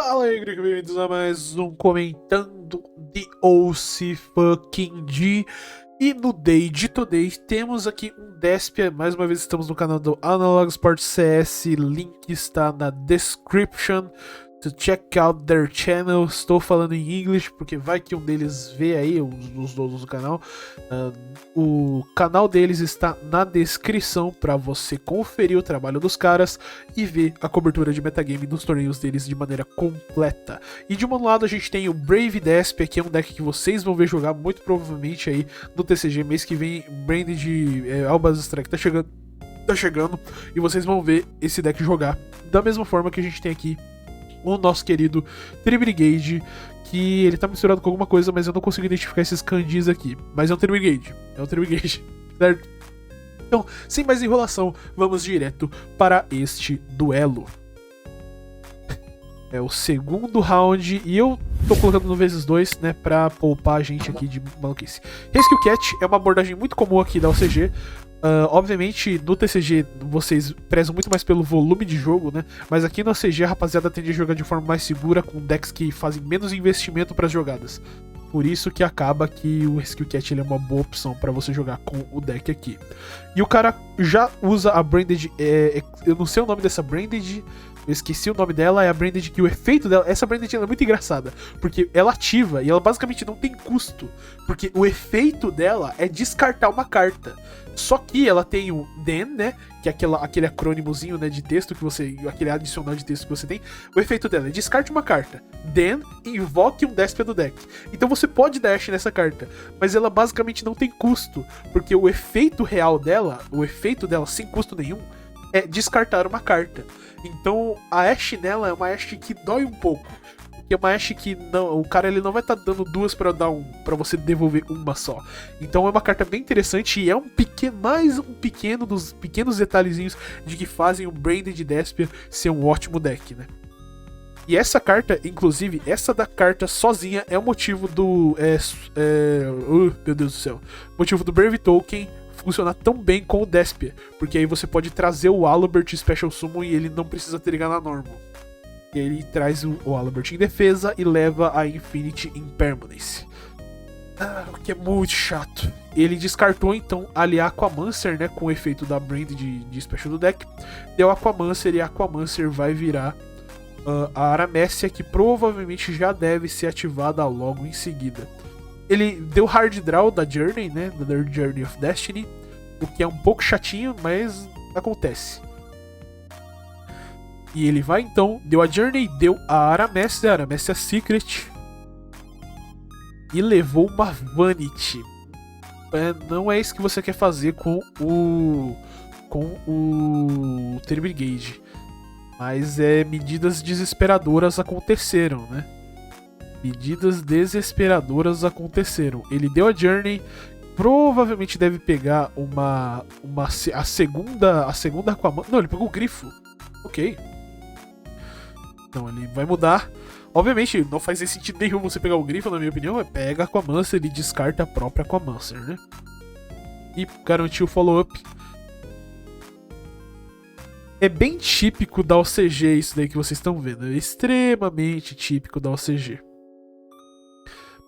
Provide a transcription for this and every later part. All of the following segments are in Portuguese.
Fala aí, Greco, bem-vindos a mais um Comentando The OC Fucking G. E no Day de Today temos aqui um Despia. Mais uma vez estamos no canal do Analog Sports CS. Link está na description to check out their channel. Estou falando em inglês porque vai que um deles vê aí, os donos do canal. O canal deles está na descrição para você conferir o trabalho dos caras e ver a cobertura de metagame dos torneios deles de maneira completa. E de um lado a gente tem o Brave Despia, que é um deck que vocês vão ver jogar muito provavelmente aí no TCG mês que vem. Brand de Albaz Strike tá chegando e vocês vão ver esse deck jogar da mesma forma que a gente tem aqui o nosso querido Tri-Brigade, que ele tá misturado com alguma coisa, mas eu não consigo identificar esses kanjis aqui. Mas é um Tri-Brigade, certo? Então, sem mais enrolação, vamos direto para este duelo. É o segundo round e eu tô colocando no vezes 2, né, pra poupar a gente aqui de maluquice. Rescue Cat é uma abordagem muito comum aqui da OCG. Obviamente, no TCG vocês prezam muito mais pelo volume de jogo, né? Mas aqui no OCG a rapaziada tende a jogar de forma mais segura, com decks que fazem menos investimento para as jogadas. Por isso que acaba que o Rescue Cat ele é uma boa opção para você jogar com o deck aqui. E o cara já usa a Branded, eu não sei o nome dessa Branded, eu esqueci o nome dela, é a Branded que o efeito dela, essa Branded ela é muito engraçada, porque ela ativa e ela basicamente não tem custo, porque o efeito dela é descartar uma carta. Só que ela tem o Den, né, que é aquele acrônimozinho, né, de texto que você, aquele adicional de texto que você tem. O efeito dela é descarte uma carta, Den, invoque um Despia do deck. Então você pode dash nessa carta, mas ela basicamente não tem custo, porque o efeito real dela, o efeito dela sem custo nenhum, é descartar uma carta. Então a Ashe nela é uma Ashe que dói um pouco, porque é uma Ashe que não, o cara ele não vai estar dando duas para dar para você devolver uma só. Então é uma carta bem interessante e é mais um pequeno dos pequenos detalhezinhos de que fazem o Branded Despia ser um ótimo deck, né? E essa carta, inclusive, essa da carta sozinha é o motivo do meu Deus do céu, motivo do Brave Token funcionar tão bem com o Despia, porque aí você pode trazer o Alubert Special Summon e ele não precisa trigar na normal. E aí ele traz o Alubert em defesa e leva a Infinity Impermanence. O que é muito chato. Ele descartou então ali a Aquamancer, né, com o efeito da Brand de Special do deck. Deu Aquamancer e a Aquamancer vai virar a Aramécia, que provavelmente já deve ser ativada logo em seguida. Ele deu Hard Draw da Journey, né, da Journey of Destiny, o que é um pouco chatinho, mas acontece. E ele vai então, deu a Journey, deu a Aramécia Secret e levou uma Vanity. Não é isso que você quer fazer com o Tri-Brigade, mas medidas desesperadoras aconteceram, né? Medidas desesperadoras aconteceram. Ele deu a Journey, provavelmente deve pegar a segunda Aquaman. Não, ele pegou o Grifo. Ok. Então ele vai mudar. Obviamente não faz sentido nenhum você pegar o Grifo, na minha opinião. Pega a Aquamancer e descarta a própria Aquamancer, né? E garantiu o follow-up. É bem típico da OCG isso daí que vocês estão vendo. É extremamente típico da OCG.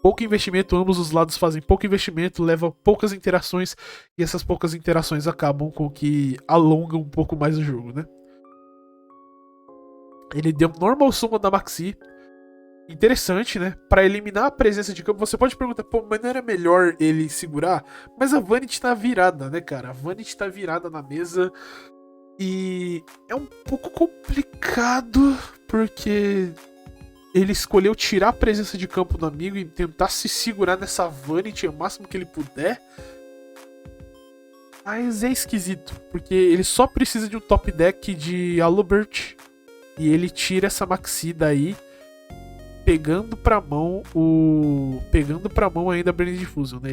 Pouco investimento, ambos os lados fazem pouco investimento, leva poucas interações, e essas poucas interações acabam com que alongam um pouco mais o jogo, né? Ele deu normal summon da Maxi. Interessante, né? Pra eliminar a presença de campo, você pode perguntar, pô, mas não era melhor ele segurar? Mas a Vanity tá virada, né, cara? A Vanity tá virada na mesa e é um pouco complicado, porque ele escolheu tirar a presença de campo do amigo e tentar se segurar nessa Vanity o máximo que ele puder. Mas é esquisito, porque ele só precisa de um top deck de Alubert e ele tira essa Maxi daí, pegando pra mão ainda a Brand Diffusion, né?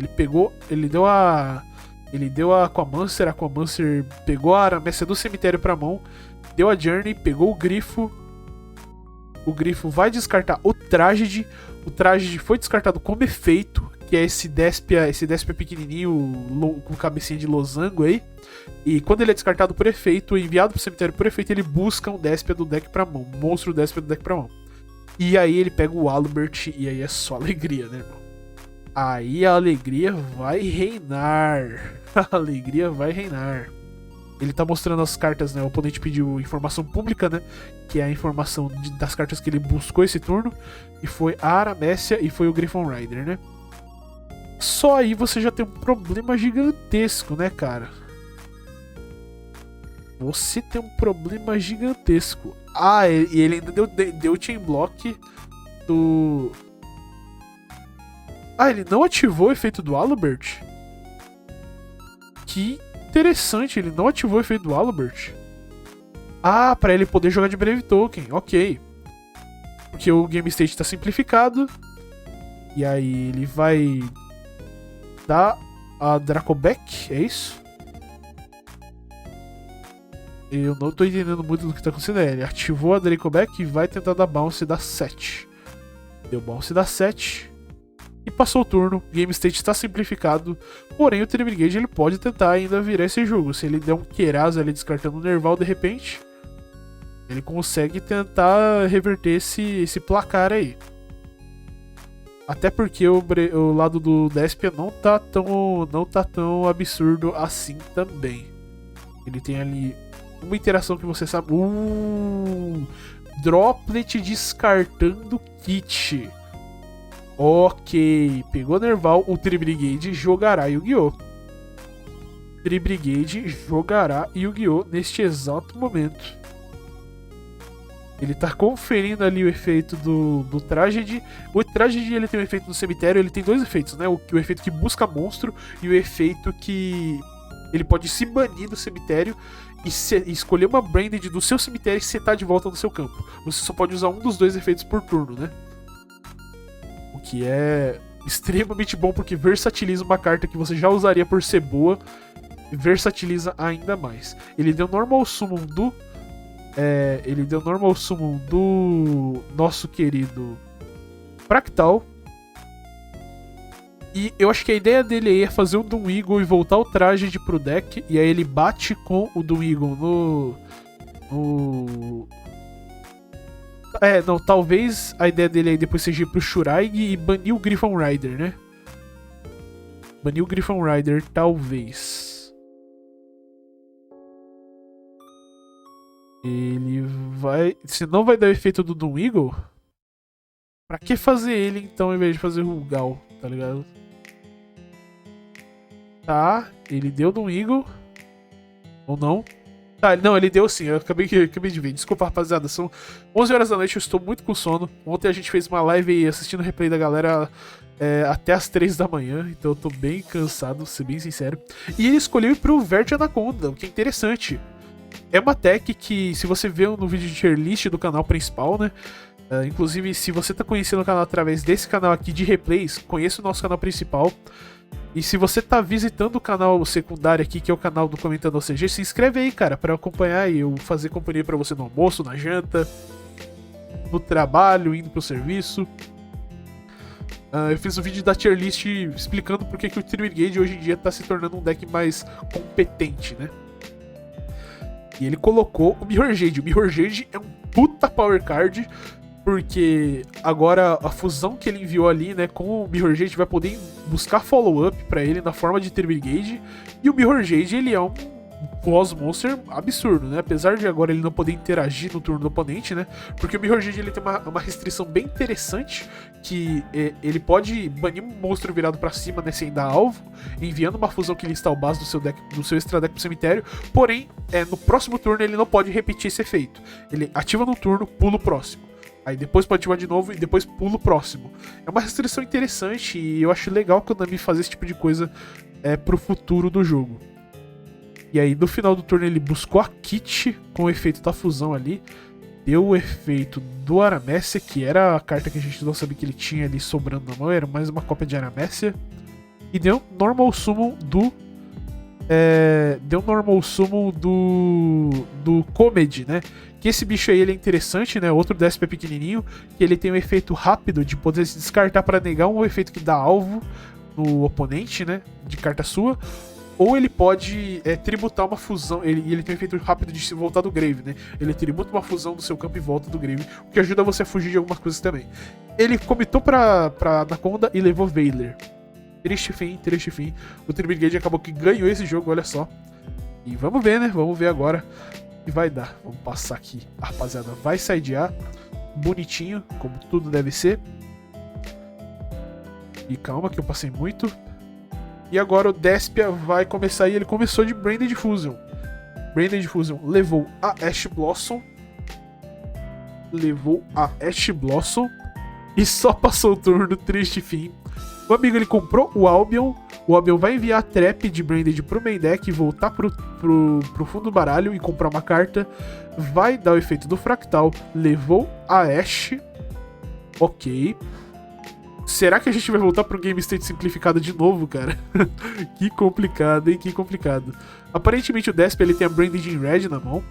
Ele deu a Aquamancer pegou a Aramécia do cemitério pra mão, deu a Journey, pegou o Grifo vai descartar o Tragedy foi descartado como efeito, que é esse Despia pequenininho com cabecinha de losango aí, e quando ele é descartado por efeito, enviado pro cemitério por efeito, ele busca um Despia do deck pra mão, monstro Despia do deck pra mão. E aí ele pega o Albert e aí é só alegria, né, irmão? Aí a alegria vai reinar. A alegria vai reinar. Ele tá mostrando as cartas, né? O oponente pediu informação pública, né? Que é a informação das cartas que ele buscou esse turno. E foi a Aramécia e foi o Griffon Rider, né? Só aí você já tem um problema gigantesco, né, cara? Você tem um problema gigantesco. Ah, e ele ainda deu chain block do... Ah, ele não ativou o efeito do Albert? Que interessante, ele não ativou o efeito do Albert. Ah, pra ele poder jogar de Brave Token, ok. Porque o game state tá simplificado. E aí ele vai dar a Dracoback, é isso? Eu não tô entendendo muito do que tá acontecendo. Ele ativou a Dracoback e vai tentar dar bounce da 7. Deu bounce da 7. E passou o turno, o game state está simplificado, porém o Tremigage ele pode tentar ainda virar esse jogo. Se ele der um Keraz ali descartando o Nerval de repente, ele consegue tentar reverter esse placar aí. Até porque o lado do Despia não tá tão absurdo assim também. Ele tem ali uma interação que você sabe. Droplet descartando Kit. Ok, pegou Nerval, o Tri-Brigade jogará Yu-Gi-Oh! Tri-Brigade jogará Yu-Gi-Oh! Neste exato momento. Ele tá conferindo ali o efeito do Tragedy. O Tragedy ele tem um efeito no cemitério, ele tem dois efeitos, né? O efeito que busca monstro e o efeito que ele pode se banir do cemitério e escolher uma Branded do seu cemitério e setar de volta no seu campo. Você só pode usar um dos dois efeitos por turno, né? O que é extremamente bom porque versatiliza uma carta que você já usaria por ser boa e versatiliza ainda mais. Ele deu normal summon do nosso querido Fractal. E eu acho que a ideia dele aí é fazer o Doom Eagle e voltar o Tragedy pro deck. E aí ele bate com o Doom Eagle no... não, talvez a ideia dele aí depois seja ir pro Shuraig e banir o Griffon Rider, né? Banir o Griffon Rider, talvez. Ele vai... Se não vai dar o efeito do Doom Eagle, pra que fazer ele então ao invés de fazer o Gal, tá ligado? Tá, ele deu Doom Eagle. Ou não? Tá, não, ele deu sim, eu acabei de ver. Desculpa, rapaziada, são 11 horas da noite, eu estou muito com sono. Ontem a gente fez uma live aí assistindo o replay da galera até as 3 da manhã, então eu tô bem cansado, vou ser bem sincero. E ele escolheu ir pro Verde Anaconda, o que é interessante. É uma tech que, se você vê no vídeo de tier list do canal principal, né? Inclusive, se você tá conhecendo o canal através desse canal aqui de replays, conheça o nosso canal principal. E se você tá visitando o canal secundário aqui, que é o canal do Comentando OCG, se inscreve aí, cara, pra acompanhar e eu fazer companhia pra você no almoço, na janta, no trabalho, indo pro serviço. Eu fiz um vídeo da tier list explicando por que o Tri-Brigade hoje em dia tá se tornando um deck mais competente, né? E ele colocou o Mirror Jade. O Mirror Jade é um puta power card, porque agora a fusão que ele enviou ali, né, com o Mirror Jade vai poder buscar follow-up pra ele na forma de Tri-Brigade. E o Mirror Jade, ele é um boss monster absurdo, né? Apesar de agora ele não poder interagir no turno do oponente, né? Porque o Mirror Jade ele tem uma restrição bem interessante, que ele pode banir um monstro virado pra cima, né, sem dar alvo, enviando uma fusão que lista o base do seu extra deck pro cemitério. Porém, no próximo turno ele não pode repetir esse efeito. Ele ativa no turno, pula o próximo. Aí depois pode ativar de novo e depois pula o próximo. É uma restrição interessante e eu acho legal que o Nami faz esse tipo de coisa pro futuro do jogo. E aí no final do turno ele buscou a Kit com o efeito da fusão ali. Deu o efeito do Aramécia, que era a carta que a gente não sabia que ele tinha ali sobrando na mão. Era mais uma cópia de Aramécia. E deu normal summon do... do Comedy, né? Que esse bicho aí ele é interessante, né? Outro Despia pequenininho, que ele tem um efeito rápido de poder se descartar para negar um efeito que dá alvo no oponente, né? De carta sua. ou ele pode tributar uma fusão. Ele tem um efeito rápido de se voltar do Grave, né? Ele tributa uma fusão do seu campo e volta do Grave, o que ajuda você a fugir de algumas coisas também. Ele comitou pra Anaconda e levou Veiler. Triste fim, triste fim. O Tribigade acabou que ganhou esse jogo, olha só. E vamos ver, né? Vamos ver agora o que vai dar. Vamos passar aqui. A rapaziada vai sidear. Bonitinho, como tudo deve ser. E calma que eu passei muito. E agora o Despia vai começar, e ele começou de Branded Fusion. Branded Fusion levou a Ash Blossom. E só passou o turno, triste fim. O amigo ele comprou o Albion. O Albion vai enviar a Trap de Branded pro main deck, voltar pro fundo do baralho e comprar uma carta. Vai dar o efeito do Fractal. Levou a Ash. Ok. Será que a gente vai voltar pro Game State simplificado de novo, cara? Que complicado, hein? Que complicado. Aparentemente o Despia ele tem a Branded in Red na mão.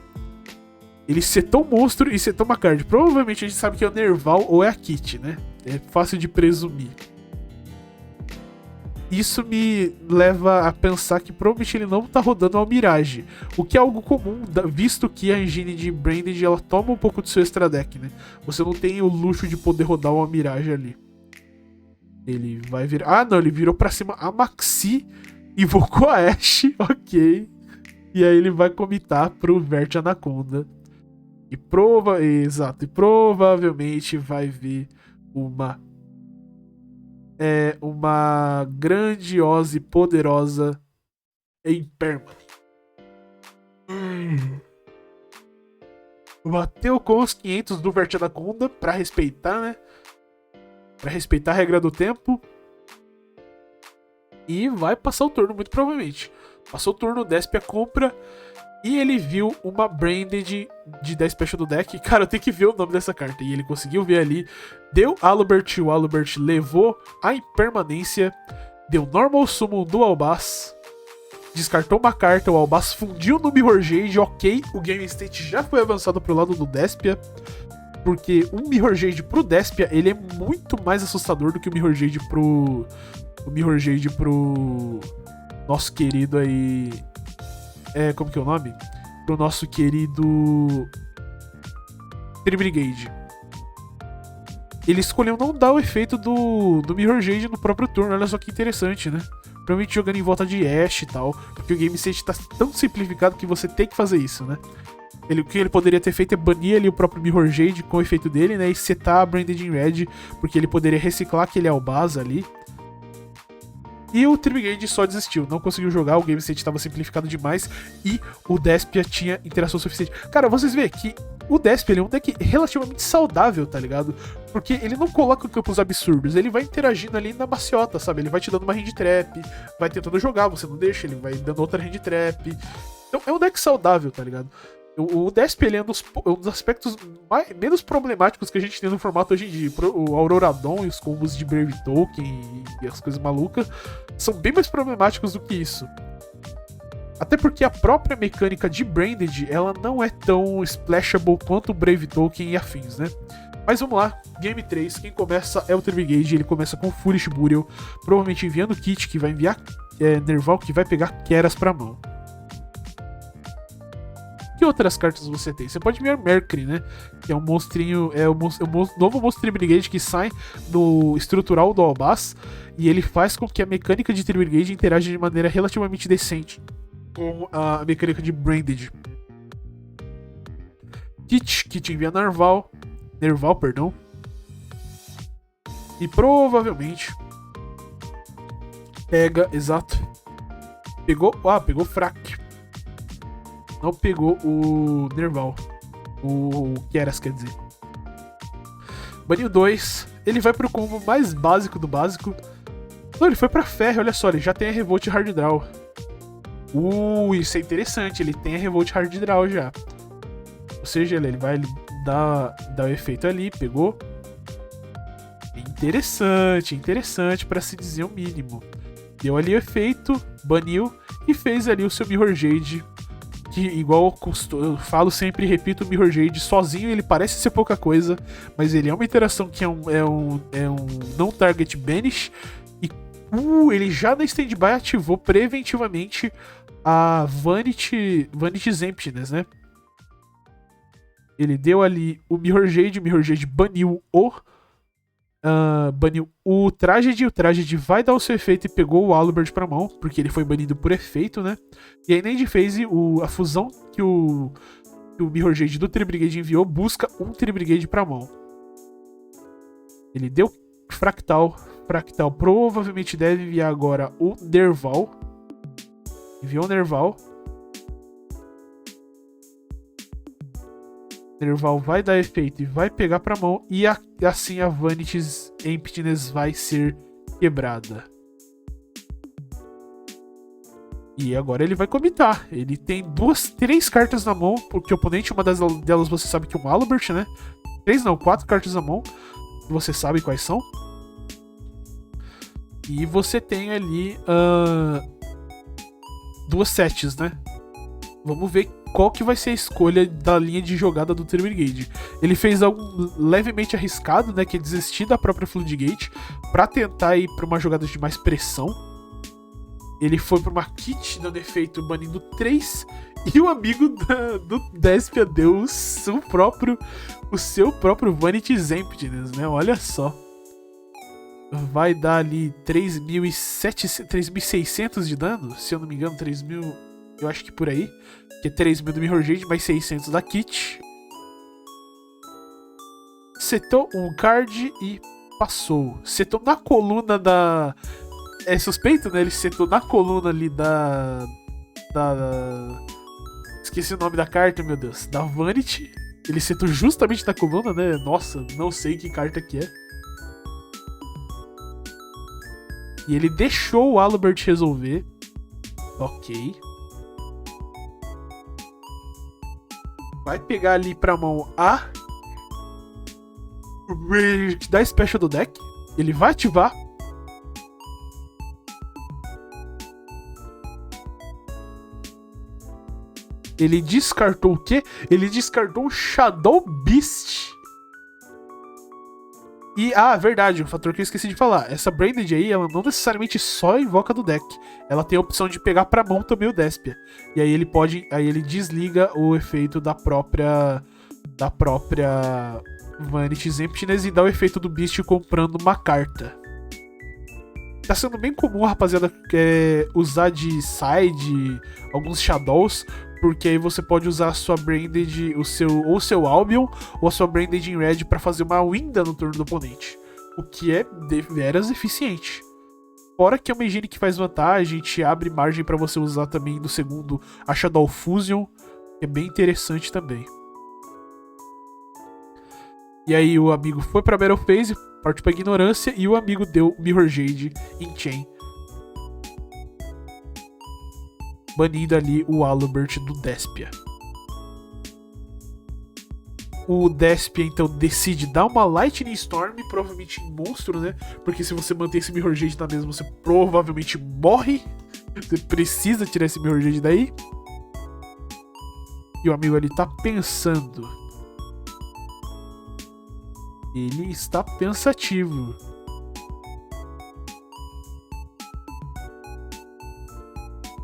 Ele setou o monstro e setou uma card. Provavelmente a gente sabe que é o Nerval ou é a Kit, né? É fácil de presumir. Isso me leva a pensar que provavelmente ele não tá rodando a Mirage. O que é algo comum, visto que a engine de Branded ela toma um pouco do seu extra deck, né? Você não tem o luxo de poder rodar uma Mirage ali. Ele vai virar... Ah, não, ele virou pra cima a Maxi, invocou a Ashe, ok. E aí ele vai comitar pro Vert Anaconda. E provavelmente vai vir uma grandiosa e poderosa Impermanence. Bateu com os 500 do Vert Anaconda pra respeitar, né? Pra respeitar a regra do tempo. E vai passar o turno, muito provavelmente. Passou o turno, o Despia compra. E ele viu uma Branded de 10 special do deck. Cara, eu tenho que ver o nome dessa carta. E ele conseguiu ver ali. Deu Aluber, o Aluber levou a Impermanência. Deu Normal Summon do Albaz. Descartou uma carta, o Albaz fundiu no Mirror Jade. Ok, o Game State já foi avançado pro lado do Despia. Porque um Mirror Jade pro Despia, ele é muito mais assustador do que o Mirror Jade pro... nosso querido aí... como que é o nome? Pro nosso querido... Tribbrigade. Ele escolheu não dar o efeito do Mirror Jade no próprio turno. Olha só que interessante, né? Provavelmente jogando em volta de Ashe e tal. Porque o game state tá tão simplificado que você tem que fazer isso, né? O que ele poderia ter feito é banir ali o próprio Mirror Jade com o efeito dele, né? E setar a Branded in Red, porque ele poderia reciclar aquele Albaz ali. E o Tribbrigade só desistiu, não conseguiu jogar, o game state estava simplificado demais e o Despia tinha interação suficiente. Cara, vocês veem que o Despia ele é um deck relativamente saudável, tá ligado? Porque ele não coloca campos absurdos, ele vai interagindo ali na maciota, sabe? Ele vai te dando uma hand trap, vai tentando jogar, você não deixa, ele vai dando outra hand trap. Então é um deck saudável, tá ligado? O Despia ele é um dos aspectos menos problemáticos que a gente tem no formato hoje em dia. O Aurora Dawn e os combos de Brave Token e as coisas malucas são bem mais problemáticos do que isso. Até porque a própria mecânica de Branded ela não é tão splashable quanto o Brave Token e afins, né? Mas vamos lá, Game 3, quem começa é o Tribbrigade, ele começa com Foolish Burial, provavelmente enviando Kit, que vai enviar Nerval, que vai pegar Keras pra mão. Que outras cartas você tem? Você pode enviar Mercury, né? Que é um monstrinho. É o novo monstro Tribbrigade que sai do estrutural do Albaz. E ele faz com que a mecânica de Tribbrigade interaja de maneira relativamente decente com a mecânica de Branded. Kit envia Nerval, perdão. E provavelmente pega, exato. Pegou Frac. Não pegou o Nerval. O Keras, quer dizer. Baniu 2. Ele vai pro combo mais básico do básico. Não, ele foi pra ferro, olha só. Ele já tem a Revolt Hard Draw. Isso é interessante. Ele tem a Revolt Hard Draw já. Ou seja, ele vai dar o efeito ali. Pegou. Interessante pra se dizer o mínimo. Deu ali o efeito. Baniu. E fez ali o seu Mirror Jade. Que, igual eu falo sempre e repito, o Mirror Jade sozinho ele parece ser pouca coisa, mas ele é uma interação que é um não target banish, e Ele já na standby ativou preventivamente a Vanity's Emptiness, né? Ele deu ali o Mirror Jade baniu o Tragedy vai dar o seu efeito e pegou o Aluber pra mão, porque ele foi banido por efeito, né? E aí na Endphase, a fusão que o Mirror Jade do Tribrigade enviou busca um Tribrigade pra mão. Ele deu Fractal provavelmente deve enviar agora o Nerval. Enviou o Nerval. Nerval vai dar efeito e vai pegar pra mão. E assim a Vanity's Emptiness vai ser quebrada. E agora ele vai comitar. Ele tem 3 cartas na mão. Porque o oponente, uma delas você sabe que é um Aluber, né? 4 cartas na mão. Você sabe quais são. E você tem ali 2 sets, né? Vamos ver qual que vai ser a escolha da linha de jogada do Tribrigade. Ele fez algo levemente arriscado, né? Que é desistir da própria Floodgate pra tentar ir pra uma jogada de mais pressão. Ele foi pra uma kit dando efeito banindo 3. E o amigo do Despia deu o seu próprio Vanity's Emptiness, né? Olha só. Vai dar ali 3.600 de dano, se eu não me engano, 3.000, eu acho que por aí, que é 3.000 do Mirror Jade, mais 600 da kit. Setou um card e passou. Setou na coluna da... É suspeito, né? Ele setou na coluna ali da... Esqueci o nome da carta, meu Deus. Da Vanity. Ele setou justamente na coluna, né? Nossa, não sei que carta que é. E ele deixou o Aluber resolver. Ok. Vai pegar ali pra mão a da Special do deck. Ele vai ativar. Ele descartou o quê? Ele descartou o Shadow Beast. E, verdade, um fator que eu esqueci de falar. Essa Branded aí, ela não necessariamente só invoca do deck. Ela tem a opção de pegar pra mão também o Despia. E aí ele desliga o efeito da própria Vanity's Emptiness e dá o efeito do Beast comprando uma carta. Tá sendo bem comum, rapaziada, usar de side alguns Shadows, porque aí você pode usar a sua Branded, o seu Albion, ou a sua Branded in Red pra fazer uma Winda no turno do oponente. O que é deveras eficiente. Fora que é uma engine que faz vantagem, te abre margem pra você usar também no segundo a Shadow Fusion, que é bem interessante também. E aí o amigo foi pra Battle Phase, partiu pra Ignorância, e o amigo deu Mirror Jade em Chain, banindo ali o Aluber do Despia. O Despia então decide dar uma Lightning Storm, provavelmente em monstro, né? Porque se você manter esse Mirror Jade na mesa, você provavelmente morre. Você precisa tirar esse Mirror Jade daí. E o amigo ali tá pensando. Ele está pensativo.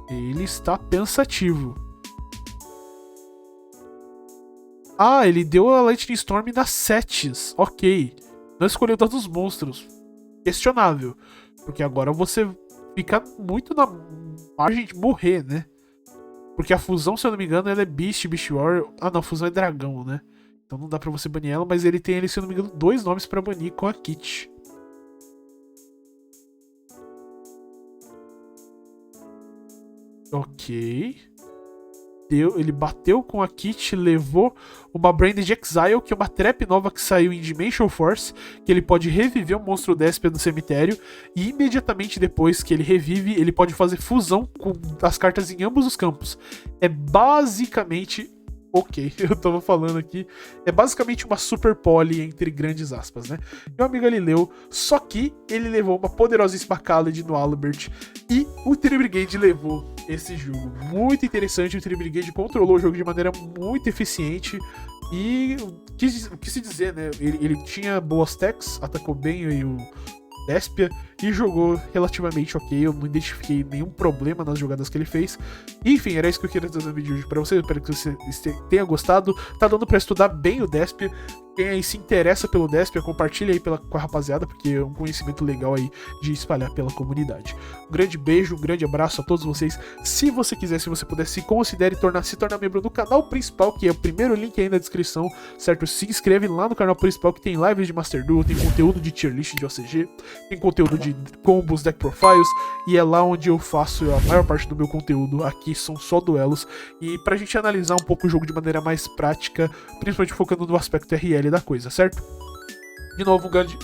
Ele está pensativo. Ele deu a Lightning Storm nas sets. Ok. Não escolheu tantos monstros. Questionável. Porque agora você fica muito na margem de morrer, né? Porque a fusão, se eu não me engano, ela é Beast Warrior. Não, a fusão é dragão, né? Então não dá pra você banir ela, mas ele tem ali, se eu não me engano, 2 nomes pra banir com a kit. Ok. Ele bateu com a kit, levou uma Branded Exile, que é uma trap nova que saiu em Dimension Force, que ele pode reviver o monstro Despia no cemitério, e imediatamente depois que ele revive, ele pode fazer fusão com as cartas em ambos os campos. É basicamente... Ok, eu tava falando aqui. É basicamente uma super poly entre grandes aspas, né? Meu amigo ali leu, só que ele levou uma poderosíssima Khaled no Aluber e o Tribrigade levou esse jogo. Muito interessante, o Tribrigade controlou o jogo de maneira muito eficiente e o que se dizer, né? Ele tinha boas techs, atacou bem Despia e jogou relativamente ok. Eu não identifiquei nenhum problema nas jogadas que ele fez. Enfim, era isso que eu queria trazer no vídeo de hoje pra você. Espero que você tenha gostado. Tá dando pra estudar bem o Despia. Quem aí se interessa pelo Despia, compartilha aí com a rapaziada, porque é um conhecimento legal aí de espalhar pela comunidade. Um grande beijo, um grande abraço a todos vocês. Se você quiser, se você puder, se considere se tornar membro do canal principal, que é o primeiro link aí na descrição, certo? Se inscreve lá no canal principal, que tem lives de Master Duel, tem conteúdo de tier list de OCG, tem conteúdo de combos, deck profiles, e é lá onde eu faço a maior parte do meu conteúdo. Aqui são só duelos, e pra gente analisar um pouco o jogo de maneira mais prática, principalmente focando no aspecto RL da coisa, certo? De novo, um grande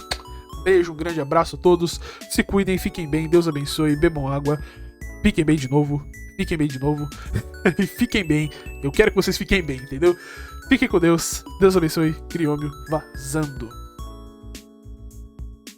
beijo, um grande abraço a todos, se cuidem, fiquem bem, Deus abençoe, bebam água, fiquem bem de novo, e fiquem bem, eu quero que vocês fiquem bem, entendeu? Fiquem com Deus, Deus abençoe, Criômio vazando.